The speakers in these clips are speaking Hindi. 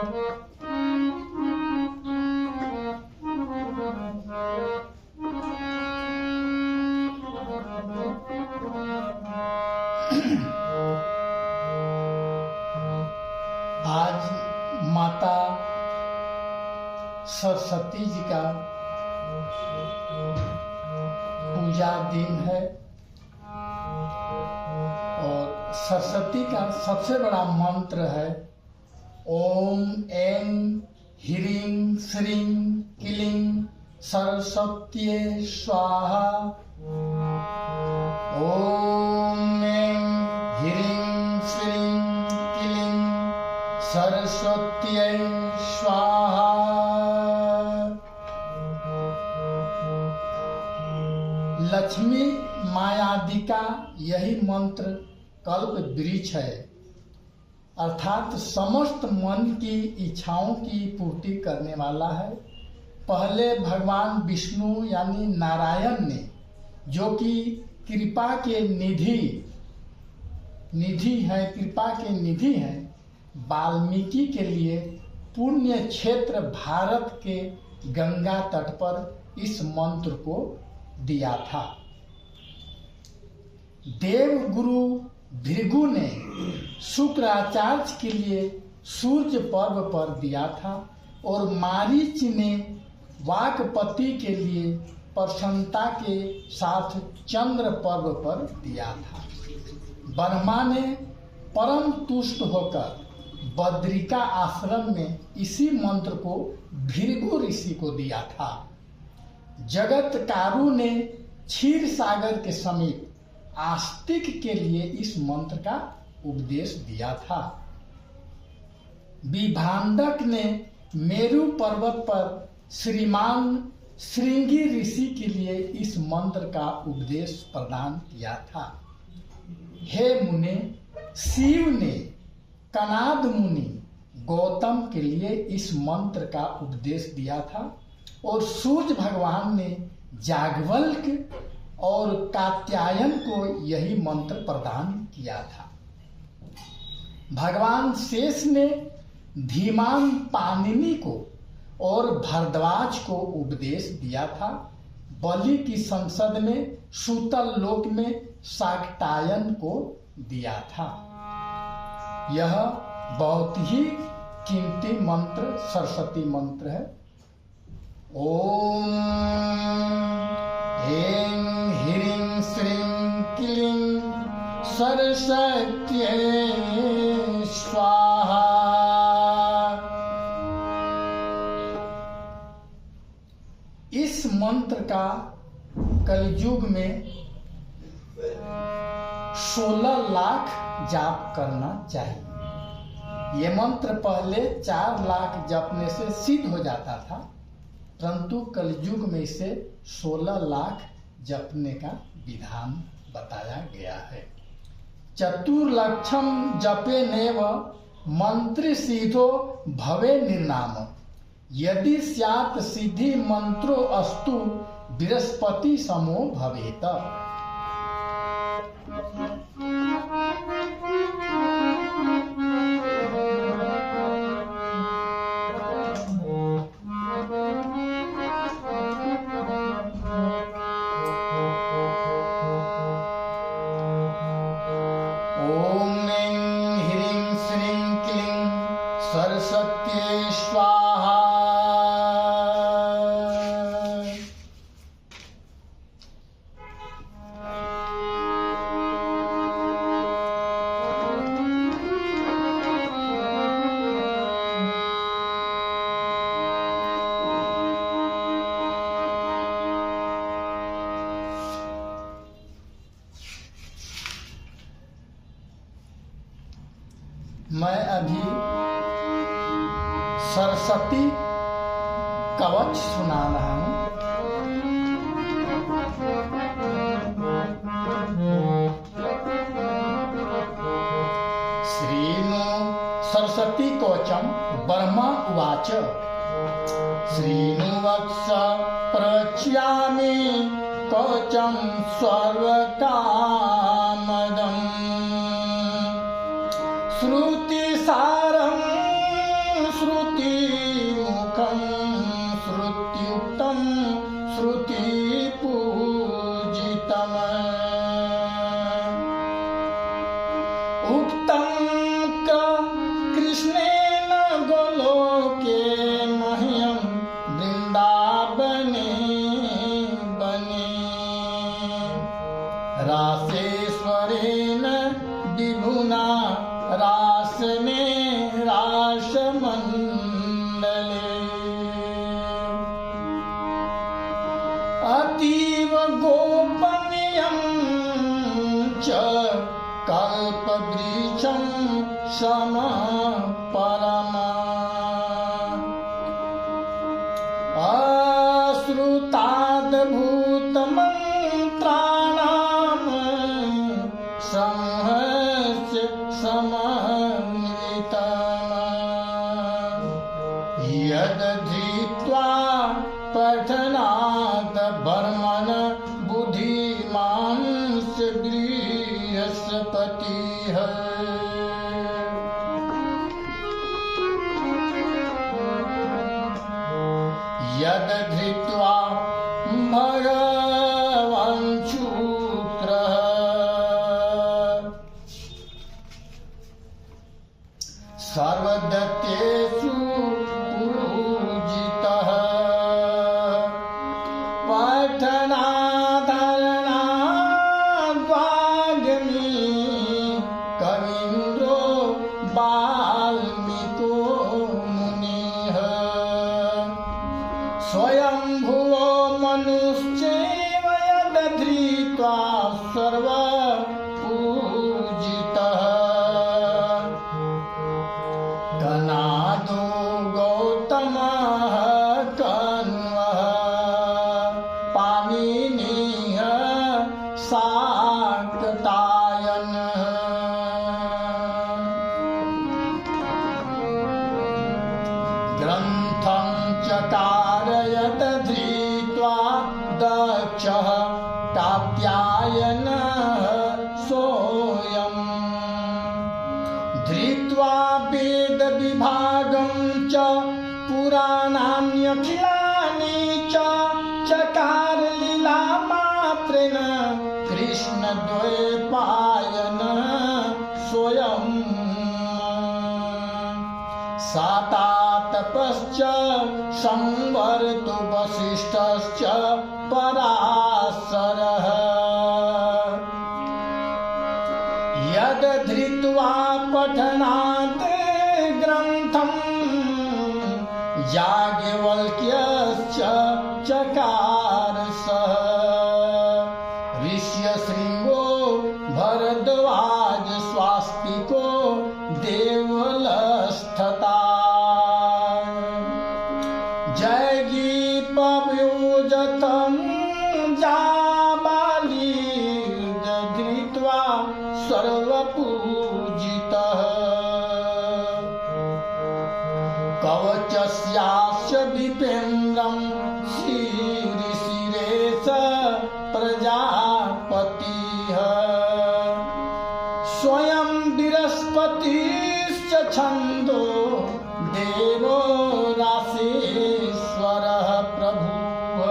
आज माता सरस्वती जी का पूजा दिन है और सरस्वती का सबसे बड़ा मंत्र है ओम ऐं ह्रीं श्रीं क्लीं सरस्वत्यै स्वाहा। ओम ऐं ह्रीं श्रीं क्लीं सरस्वत्यै स्वाहा। लक्ष्मी मायादिका यही मंत्र कल्प वृक्ष है, अर्थात समस्त मन की इच्छाओं की पूर्ति करने वाला है। पहले भगवान विष्णु यानी नारायण ने, जो कि कृपा के निधि है, कृपा के निधि हैं, वाल्मीकि के लिए पुण्य क्षेत्र भारत के गंगा तट पर इस मंत्र को दिया था। देव गुरु भृगु ने शुक्राचार्य के लिए सूर्य पर्व पर दिया था और मारीच ने वाकपति के लिए प्रसन्नता के साथ चंद्र पर्व पर दिया था। ब्रह्मा ने परम तुष्ट होकर बद्रिका आश्रम में इसी मंत्र को भृगु ऋषि को दिया था। जगतकारु ने क्षीर सागर के समीप आस्तिक के लिए इस मंत्र का उपदेश दिया था। विभांडक ने मेरु पर्वत पर श्रीमान श्रृंगी ऋषि के लिए इस मंत्र का उपदेश प्रदान किया था। हे मुने, शिव ने कनाद मुनि गौतम के लिए इस मंत्र का उपदेश दिया था और सूर्य भगवान ने याज्ञवल्क्य और कात्यायन को यही मंत्र प्रदान किया था। भगवान शेष ने धीमान पाणिनि को और भरद्वाज को उपदेश दिया था। बलि की संसद में सूतल लोक में शाक्टायन को दिया था। यह बहुत ही कीमती मंत्र सरस्वती मंत्र है। ओम ऐं ह्रीं श्रीं क्लीं सरस्वत्यै स्वाहा। इस मंत्र का कलयुग में 16 लाख जाप करना चाहिए। ये मंत्र पहले 4 लाख जपने से सिद्ध हो जाता था, परंतु कलयुग में इसे 16 लाख जपने का विधान बताया गया है। चतुर्लक्षम जपे नेव मंत्र सिद्धो भवे निर्नाम। यदि स्यात् सिद्धि मंत्रो अस्तु बृहस्पति समो भवेत। ओम ऐं ह्रीं श्रीं क्लीं सरस्वत्यै स्वाहा। मैं अभी सरस्वती कवच सुना रहा हूँ। श्रीनु सरस्वती कवचम ब्रह्मा उवाच। श्रीनु वत्स प्रच्यामि कवचम सर्वकामदम्। श्रुतिसारं सम परमा अश्रुताद्भूत मंत्राणाम समहस्य समन्वितम् यद धृत्वा पठनात् बर्मन् बुद्धिमांस बृहस्पतिः यद धृत्वा भगवान् शुक्रः सर्वदैत्येषु पूजितः पठनादरणाद्वाग्मी कवीन्द्रो वाल्मीको मुनिः स्वयंभुवो मनुश्चैव यद धृत्वा सर्वपूजितः कनादो गौतमः कण्वः पाणिनिः शाक्तायनः ग्रन्थं चकार यद धृत्वा दक्षः कात्यायनः सोऽयम् धृत्वा वेद विभागं च पुराणान्यखिलानि च चकार लीला मात्रेण कृष्णद्वैपायनः स्वयं सातातपश्च संवर्तो वसिष्ठश्च पराशरः यद धृत्वा पठनात् ग्रन्थं याज्ञवल्क्यश्च चकार सः ऋष्यशृङ्गो भरद्वाज स्वास्तिको देवलस्तथा जयगीपव्योजतं जाबालिर्द धृत्वा सर्वपूजितः कवचस्यास्य विपेन्द्रं शिशिरे स प्रजापतिः स्वयं बृहस्पतिश्च छन्दो देवो रासेश्वरः प्रभुः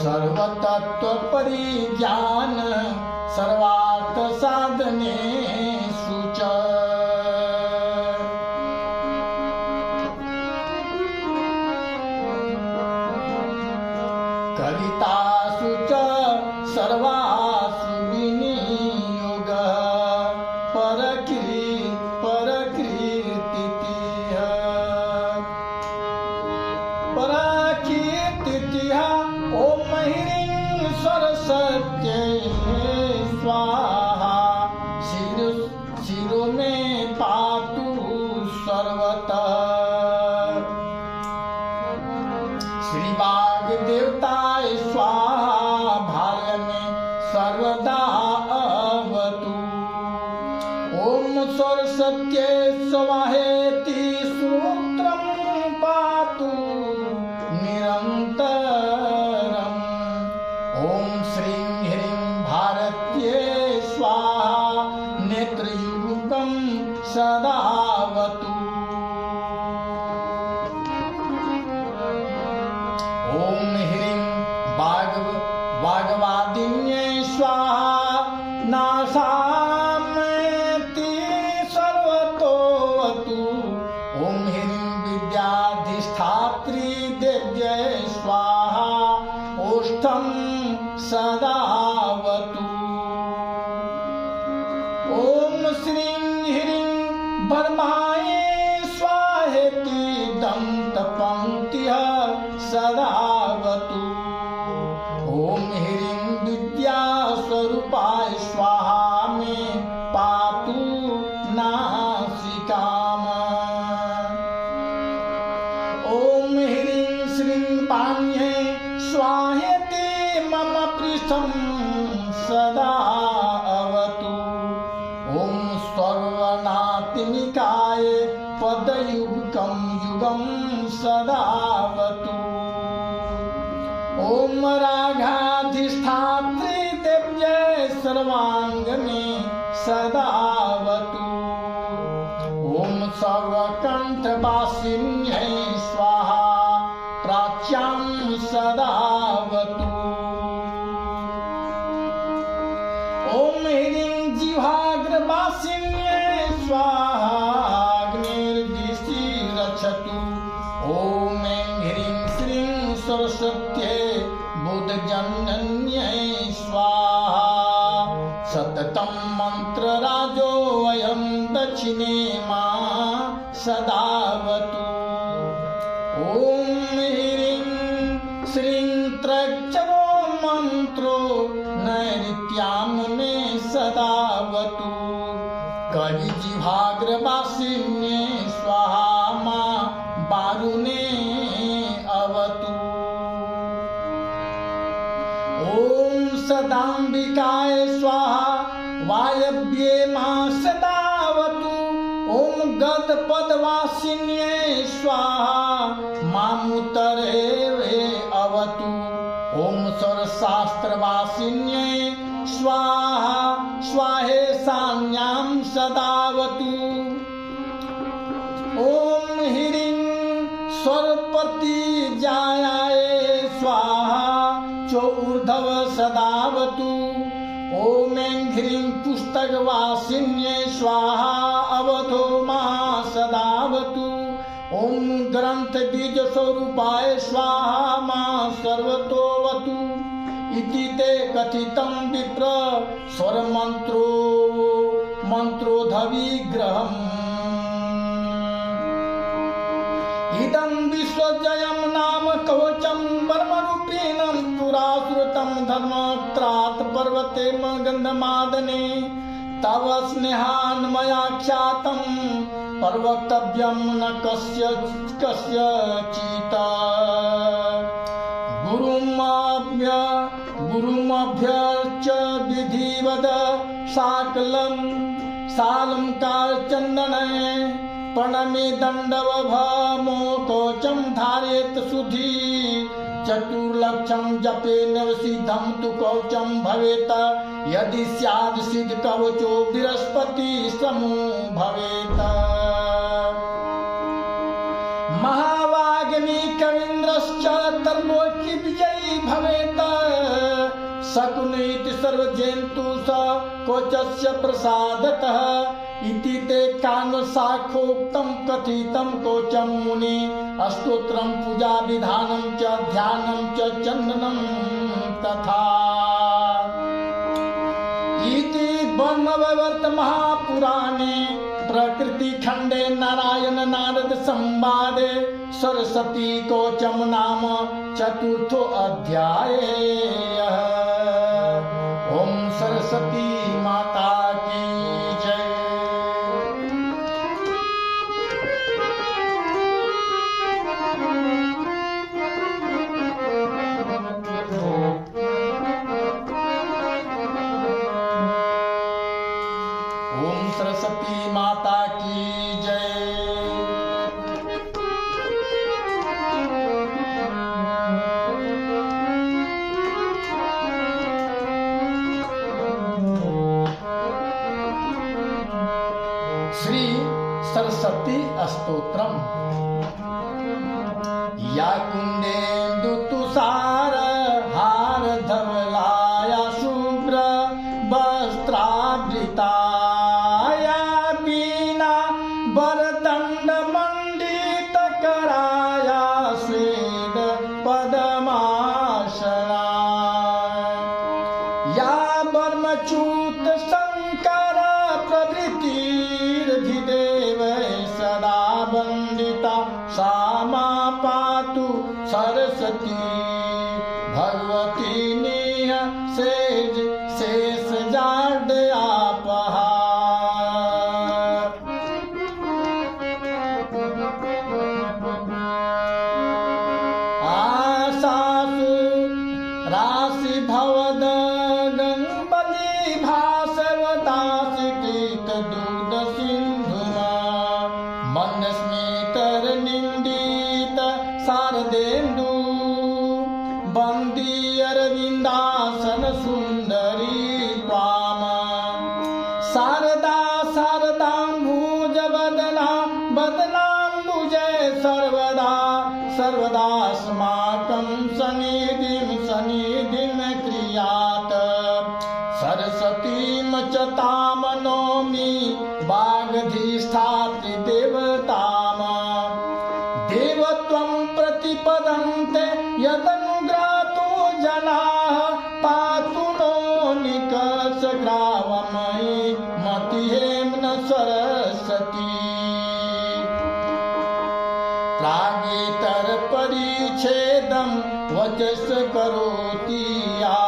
सर्वतत्त्वपरिज्ञान सर्वार्थसाधनेषु च कवितासु च सर्वासु विनियोगः प्रकीर्तिः ॐ ह्रीं सरस्वत्यै स्वाहा शिरो मे पातु सर्वतः श्री वाग्देवताय स्वाहा भाग्य में सर्वदा अवतु ॐ सरस्वत्यै स्वाहेति सूत्रं पातु निरन्तरम् ॐ श्रीं ह्रीं भारत्यै स्वाहा नेत्रयुगं सदावतु ॐ ह्रीं वाग्वादिन्यै स्वाहा नासामेति सर्वतोऽवतु ॐ ह्रीं विद्याधिष्ठात्री देव्यै स्वाहा ओष्ठं सदावतु ॐ श्रीं ह्रीं ब्रह्माय स्वाहेति दन्तपङ्क्तिः सदावतु ॐ ह्रीं विद्यास्वरूपाय स्वाहा मे पातु ना पाण्ये स्वाहेति मम पृष्ठं सदा अवतु। ॐ सर्वनात्मिकाय पदयुगं युगं सदावतु। ॐ रागाधिष्ठात्रे देव्यै सर्वाङ्गमे सदावतु। ॐ सर्वकण्ठवासिन्यै स्वाहा प्राच्यां सदावतु। ॐ ह्रीं जिह्वाग्रवासिन्यै स्वाहाग्निर्दिशि रक्षतु। ॐ ह्रीं श्रीं सरस्वत्यै बुधजनन्यै स्वाहा। सततं मन्त्रराजोऽयं दक्षिणे मां सदावतु। ॐ ह्रीं श्रीं त्रक्षरो मन्त्रो नैऋत्यां मे सदावतु। कलिजिह्वाग्रवासिन्ये स्वाहा मां वारुणे अवतु। ॐ सदाम्बिकाय स्वाहा वायव्ये मां सदावतु। ॐ गदपदवासिन्ये स्वाहा मामुत्तरे अवतु। ॐ स्वरशास्त्रवासिन्ये स्वाहा स्वाहेशान्यां सदावतु। ॐ ह्रीं स्वरपतिजायाय स्वाहा चोर्धव सदावतु। ॐ ह्रीं पुस्तकवासिन्ये स्वाहा अवधो मां सदावतु। ॐ ग्रन्थबीजस्वरूपाय स्वाहा मां सर्वतोऽवतु। इति ते कथितं विप्र स्वरमन्त्रोधविग्रहम्। इदं विश्वजयं नाम कवचं वर्मरूपिणं पुराश्रुतं धर्मत्रात् पर्वते गन्धमादने। तव स्नेहान्मया ख्यातं प्रवक्तव्यं न कस्यचित्। गुरुमभ्यर्च्य विधिवद सालं कारचन्दने। प्रणमे दण्डवभमोकोचं धारयेत सुधी। चतुर्लक्षं जपेन सिद्धं तु कवचं भवेत्। यदि स्याद् सिद्ध कवचो बृहस्पति समो भवेत्। महावाग्मी कवीन्द्रश्च तर्लोकी विजयी भवेत्। शकुनीति सर्वजन्तु स कोचस्य प्रसादतः। इति ते कानशाखोक्तं कथितं कोचं मुनि। स्तोत्रं पूजा विधानं च ध्यानं च चन्दनं तथा। इति ब्रह्मवैवर्त महापुराणे प्रकृतिखण्डे नारायण नारद संवादे सरस्वती कोचं नाम चतुर्थो अध्यायः। ओम सरस्वती माता की जय। ओम सरस्वती माता की जय। श्री सरस्वती स्तोत्रम। या कुंदेन्दु तुषार हार धवलाया शुभ्र वस्त्रावृताया बीना वरदंड मंडित कराया स्वेद पद्मासना। या वर्मच्युत शंकर प्रभृतिर्धिदेव सदा वंदिता सा मा पातु सरस्वती भगवती नेह शेष जाड आपहा। शरदेन्दु बंदी अरविंदासन सुंदरी त्वाम शारदा शारदाम्बुज बदना बदनाम्बुजे सर्वदा सर्वदास्माकं सनिधिं सनिधिं क्रियात् सरस्वतीं च तां नौमि वागधिष्ठात्रि देवताम् देवत्वं प्रतिपदन्ते यदनुग्रातो जनाः पातु नो निकषग्रावमयि मतिहेम्न सरस्वती प्रागेतर परिच्छेदं वचस करोति या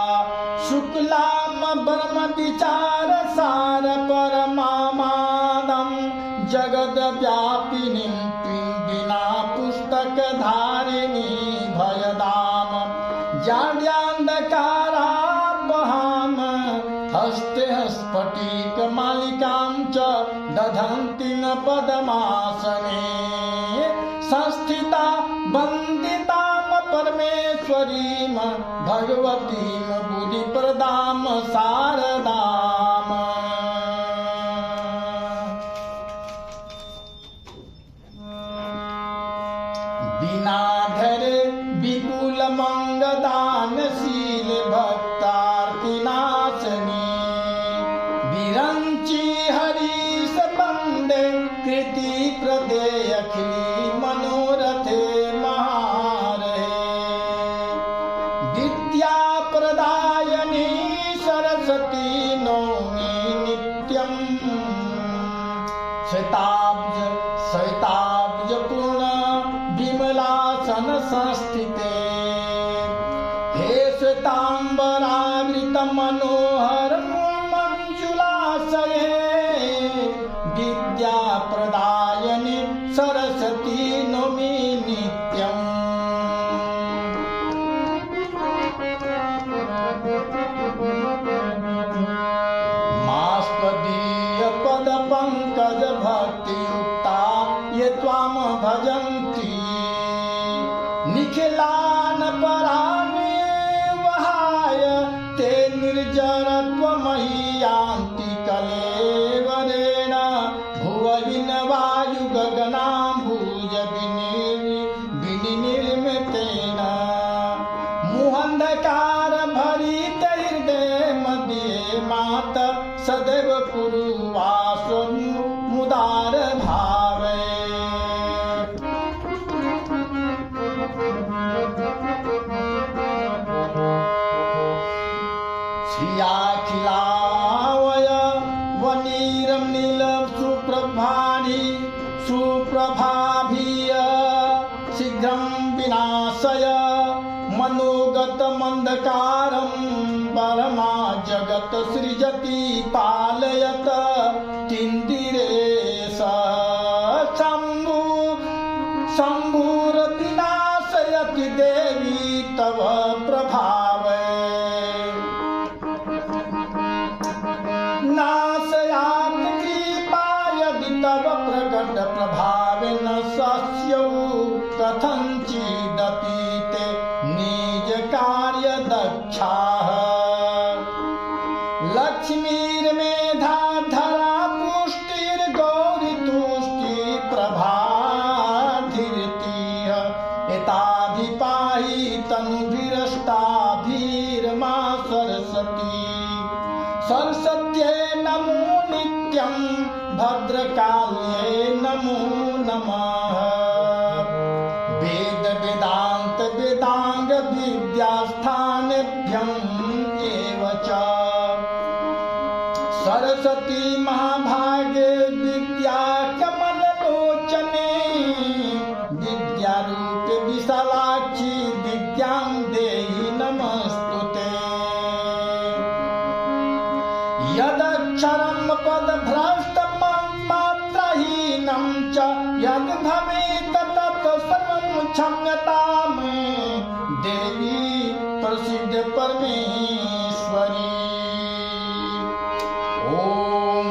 शुक्लाम ब्रह्म विचार सार परमामादं जगद व्यापिनीं पिंडिना पुस्तक धारिणी भयदाम जाड्यान्धकारापहाम हस्ते स्फटिक मालिकां च दधन्ति न पद्मासने संस्थिता वन्दितां परमेश्वरीं भगवतीं बुद्धिप्रदां शारदाम् विनाधर विपुल मंगदानशील भक्तार्तिनाशनी विरंची हरीश बंदे कृति प्रदे अखिली मनोरथे महारे विद्या प्रदायनी सरस्वती नौमि नित्यं श्वेताब्ज पूर्ण विमलासन संस्थिते हे श्वेतांबरावृत मनोहर मंजुलाशये विद्या प्रदायनि सरस्वती नौमि नित्यम् मास्पदीय पद पंकज भक्ति युक्ता ये त्वाम भजन्ति निखिलान परानि वहाय ते निर्जरत्वमय्यान्ति कलेवरेण भुवविन वायु गगनाम्बुज विनिर्मितेन मुहन्धकार भरित हृदय मध्ये मात सदैव कुरुवास मुदार भावे श्रियाखिलावय वनीरं नील सुप्रभाभिय शीघ्रं विनाशय मनोगत मंदकारं परमा जगत सृजति पालयत तिन्दिरेश शम्भुर्विनाशयति देवी तव प्रभावे नाशयात् कृपा यदि तव प्रकट प्रभावेन स्यौ कथञ्चिदपि ते निज कार्य दक्षाः लक्ष्मीर्मेधा धरा पुष्टिर्गौरी तुष्टि प्रभाधीर्तिः एताभिपाहि तनुभिरष्टाभिर्मा सरस्वती सरस्वत्यै नमो नित्यं भद्रकाल्यै नमो नमः वेद वेदांत वेदांग विद्यास्थानेभ्यं एव च सरस्वती महाभागे विद्या कमललोचने विद्यारूपे विशालाक्षी विद्यां देहि नमस्तुते यदक्षरं पदभ्रष्टं मात्राहीनं च यद् भवेत् तत् सर्वं क्षम्यतां देवी प्रसिद्ध परमेश्वरी ओम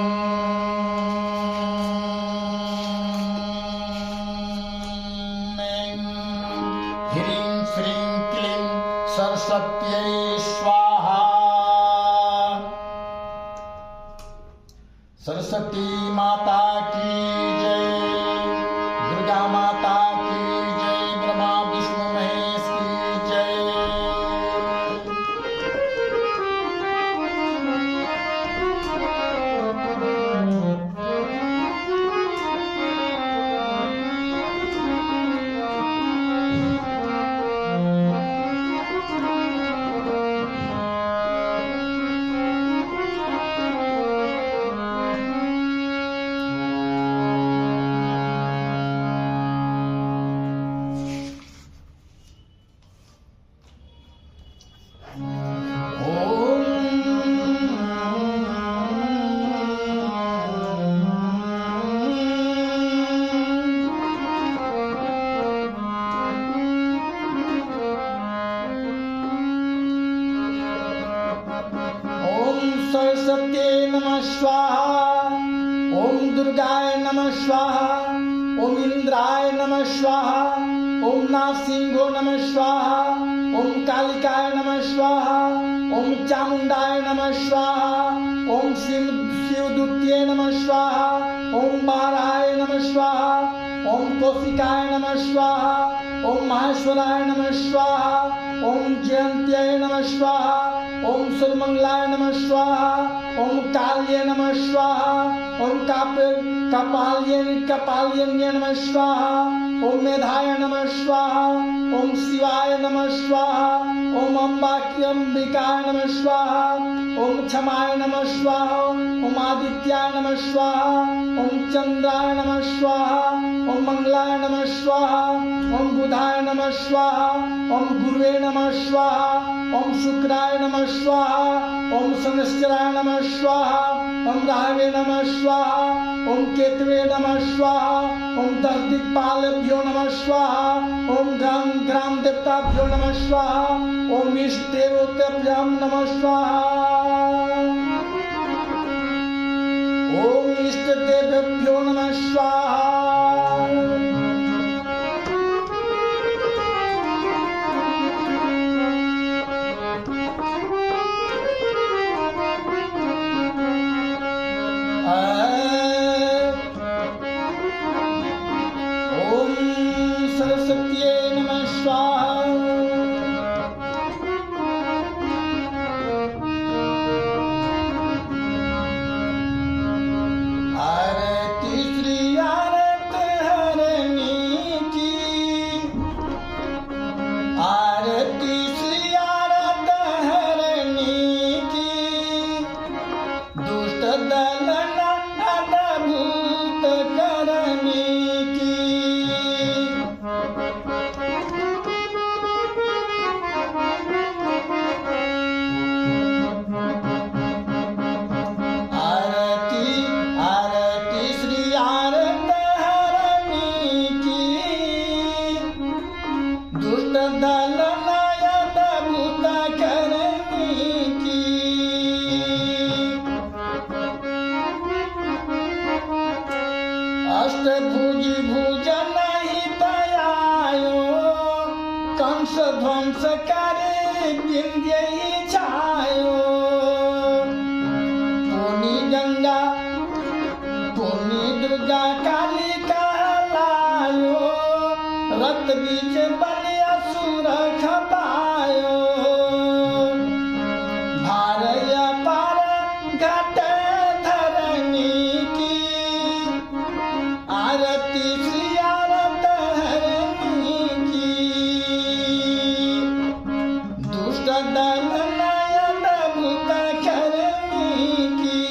श्रीं क्लीं सरस्वत्यै स्वाहा। सरस्वती माता की जय, दुर्गा माता की जय, ब्रह्मा विष्णु महेश की जय। सरस्वत्यै नमः स्वाहा। ओम दुर्गाय नमः स्वाहा। ओम इंद्राय नमः स्वाहा। ओम नासिंहो नमः स्वाहा। ओम कालिकाय नमः स्वाहा। ओम चामुंडाय नमः स्वाहा। ओम शिवदूत्यै नमः स्वाहा। ओम बाराय नमः स्वाहा। ओम कौशिकाय नमः स्वाहा। ओम माहेश्वराय नमः स्वाहा। ओम जयंत्यै नमः स्वाहा। ओम सर्वमंगलाय नमः स्वाहा। ओम काल्ये नमः स्वाहा। ओम कपाल्ये नमः स्वाहा। ओम मेधाय नमः स्वाहा। ओम शिवाय नमः स्वाहा। ओम अंबिकाय नमः स्वाहा। ओम क्षमाय नमः स्वाहा। ओम आदित्याय नमः स्वाहा। ओम चंद्राय नमः स्वाहा। ओम मंगलाय नमः स्वाहा। ओम बुधाय नमः स्वाहा। ओम गुरुवे नमः स्वाहा। ओम शुक्राय नमः स्वाहा। ओम शनिश्चराय नमः स्वाहा। ओम राहवे नमः स्वाहा। ओम केतवे नमः स्वाहा। ओम दस दिक्पालेभ्यो नमः स्वाहा। ओम ग्राम देवताभ्यो नमः स्वाहा। ओम इष्ट देवतेभ्यो नमः स्वाहा। ओम इष्ट देवेभ्यो नमः स्वाहा। ओम सरस्वत्यै नमः स्वाहा। आरती श्री आरती हरणी की। आरती श्री आरती हरणी की। दुष्ट दल भूत करनी की। आरती आरती श्री आरती हरणी की। दुष्ट दल नायक भूत करनी की। अष्टभुजी भुजन हितयायो। कंस ध्वंस करे विंध्य छायो। पुनि गंगा पुनि दुर्गा काली कहलायो। रक्त बीच बलि असुर खपायो। भारय पार घट धरणी की। आरती श्री आरती हरणी की। दुष्ट दल नयन भूत करनी की।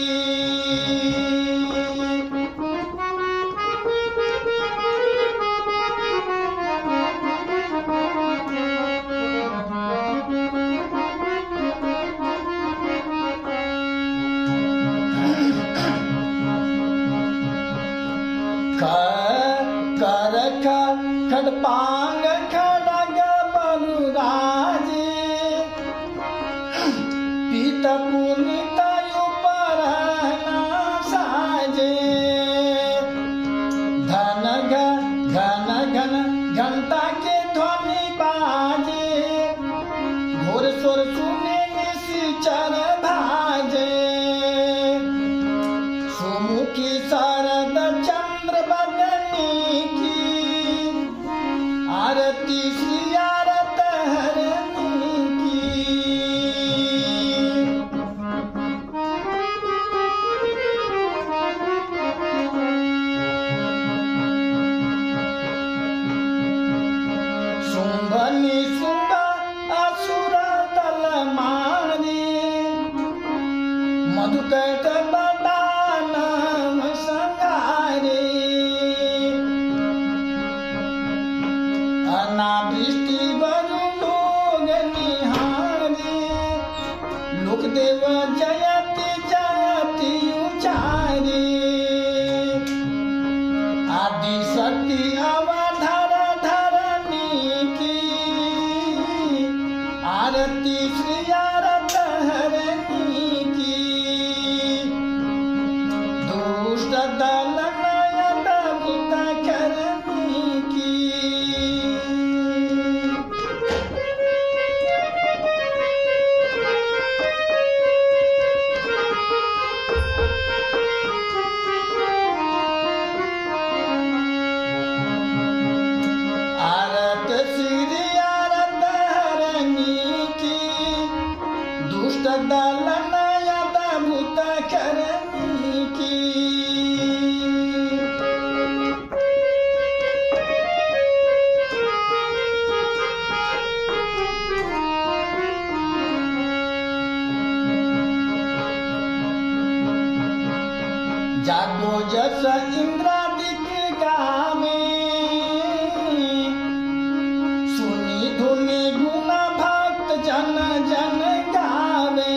कर खड़पांग खड़ग बलुराजे। पीत पुनित ऊपर साजे। घन घन घंटा के ध्वनि बाजे, घोर स्वर सुने निश्चर भाजे। सुमुखी शरद चंद्र बदनी की, आरती श्री आरत हरनी की। शुंभ निशुंभ असुर दल मारे, मधुकैट बदानव संहारे। अनावृष्टि वरु लोग निहारे, लोकदेव जयति जयति उचारे। आदि शक्ति अवधर धरनी की, आरती श्री आरत हरनी की। दुष्ट दल नयन भूत करनी की। आरत श्री आरत हरनी की, दुष्ट दल नयन भूत करनी की। जागो जस इंद्रादिक गावे, सुनी धुनि गुण भक्त जन जन गावे।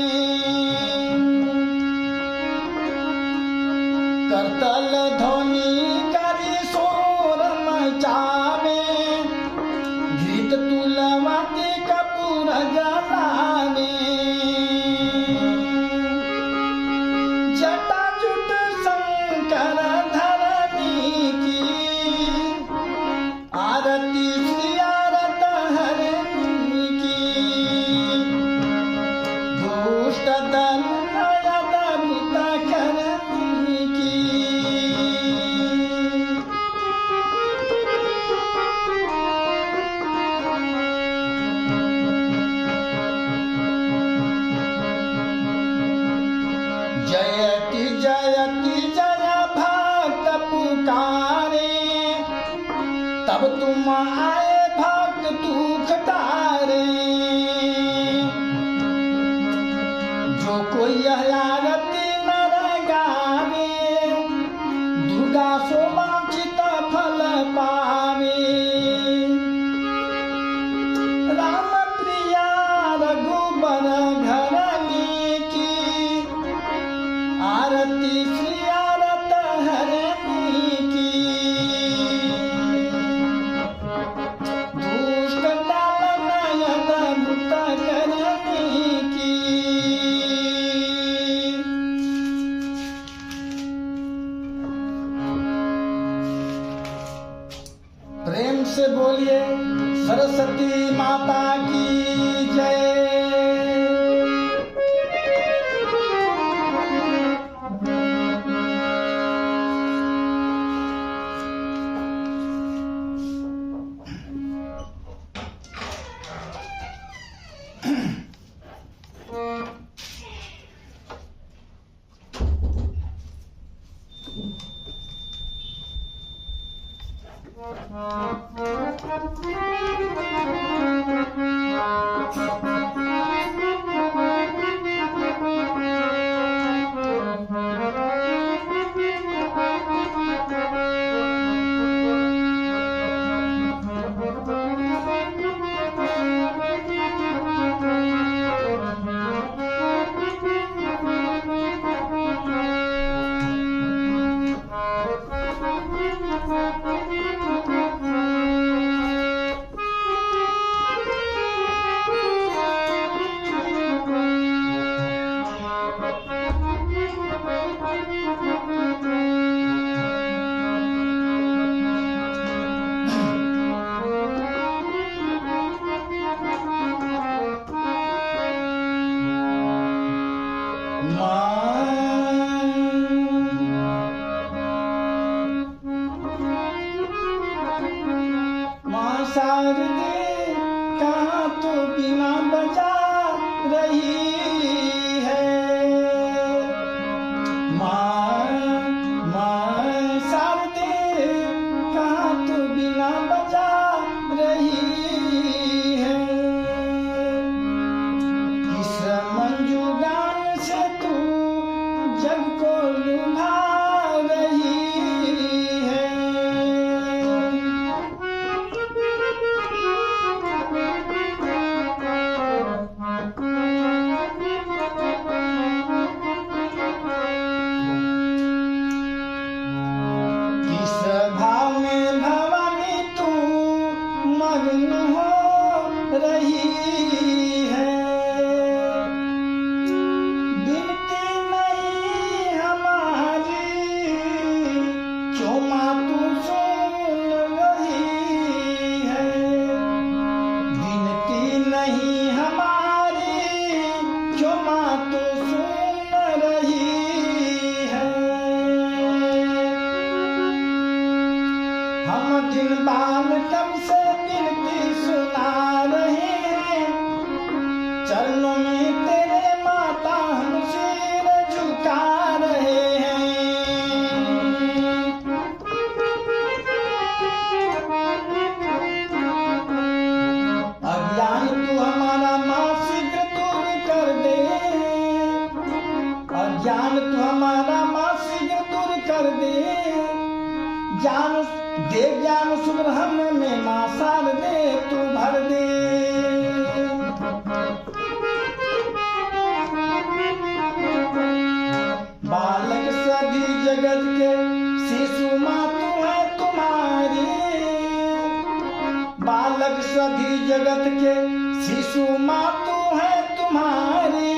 करतल ध्वनि करि शोर मचावे, घृत तुलवती कपूर जलावे। जटाजुट शंकर धरनी की, आरती श्री आरत हरनी की। दुष्ट दल नयन भूत करनी की। जयति जयति जय भक्त पुकारे, तब तुम आए भक्त दुख तारे। जो कोई यह आरती नर गावे, दुर्गा सो वांछित फल पावे। राम प्रिया रघुबर घरनी की, आरती श्री आरत हरनी की। दुष्ट दल नयन भूत करनी की। प्रेम से बोलिए सरस्वती माता की जय। शारदे कहाँ तो बिना बजा रही है। माँ शारदे कहाँ तो बिना बजा रही है। किस मंजू गान से तू जग को लुभा रही है। किस भाव में भवानी तू मग्न हो रही है। बिनती नहीं हमारी क्यों माँ तू सुन रही है। बिनती नहीं हमारी क्यों माँ तू सुन रही है। हम दिन बाल तब से बिनती सुना रहे हैं। चरणों में तेरे माता हम सिर झुका रहे हैं। अज्ञान तू हमारा माँ शीघ्र दूर कर दे। अज्ञान तू हमारा माँ शीघ्र दूर कर दे। ज्ञान दे ज्ञान सुग्रहण में माँ शारदे तू भर दे। बालक सभी जगत के शिशु माँ तू है तुम्हारी। बालक सभी जगत के शिशु माँ तू है तुम्हारी।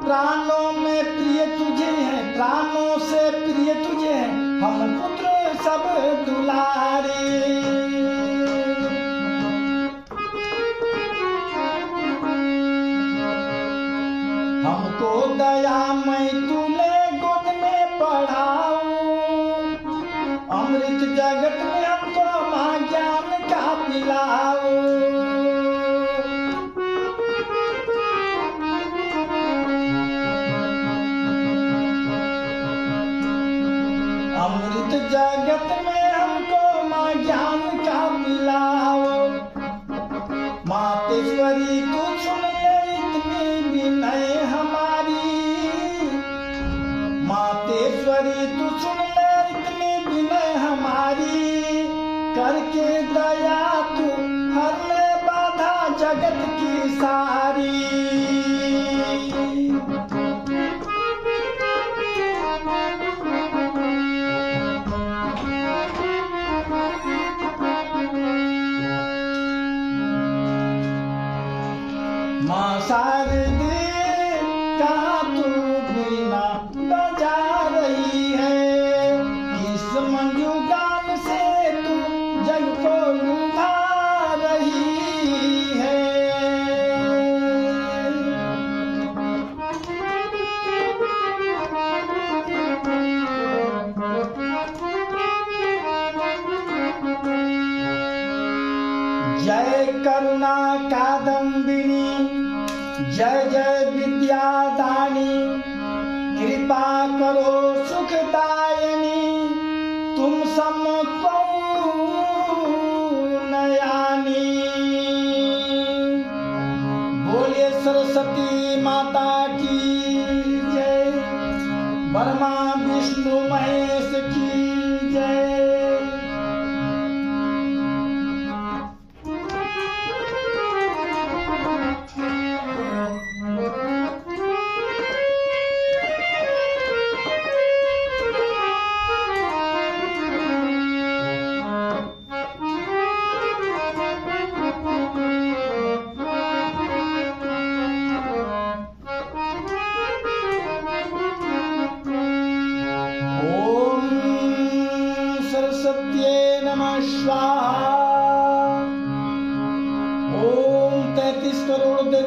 प्राणों में प्रिय तुझे है, प्राणों से प्रिय तुझे है हम पुत्र सब दुलारे। हमको दयामय तूने गोद में पढ़ाओ। अमृत जगत में हमको माँ ज्ञान का पिलाओ। अमृत जगत में हमको माँ ज्ञान का पिलाओ। मातेश्वरी तू सुन ले इतनी विनय हमारी। मातेश्वरी तू सुन ले इतनी विनय हमारी। करके दया तू हर ले बाधा जगत की सारी। माँ शारदे कहाँ तू बिना बजा रही है। किस मंजू गान से तू जग को लुभा रही है। जय करुणा कादम्बिनी जय जय विद्यादानी। कृपा करो सुखदायिनी तुम समको नयानी। बोले सरस्वती माता की जय। ब्रह्मा विष्णु महेश की जय।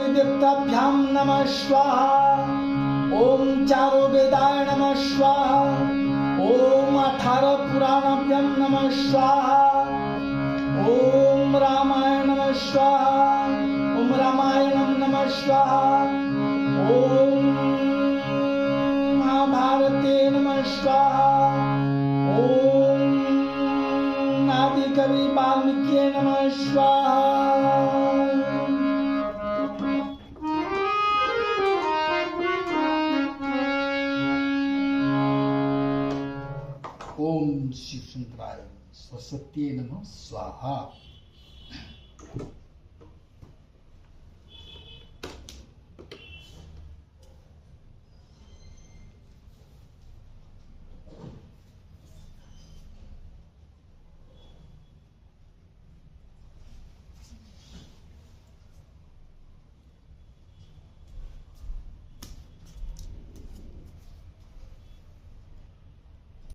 देवताभ्याम नमः स्वाहा। ओम चारो वेदाय नमः स्वाहा। ओम 18 पुराणाभ्यं नमः स्वाहा। ओम रामायण नमः स्वाहा। ओम रामायणं नमः स्वाहा। ओम महाभारते नमः स्वाहा। ओम आदिकवि वाल्मीकि नमः स्वाहा। ओम शिव सुंदराय सरस्वती नमः स्वाहा।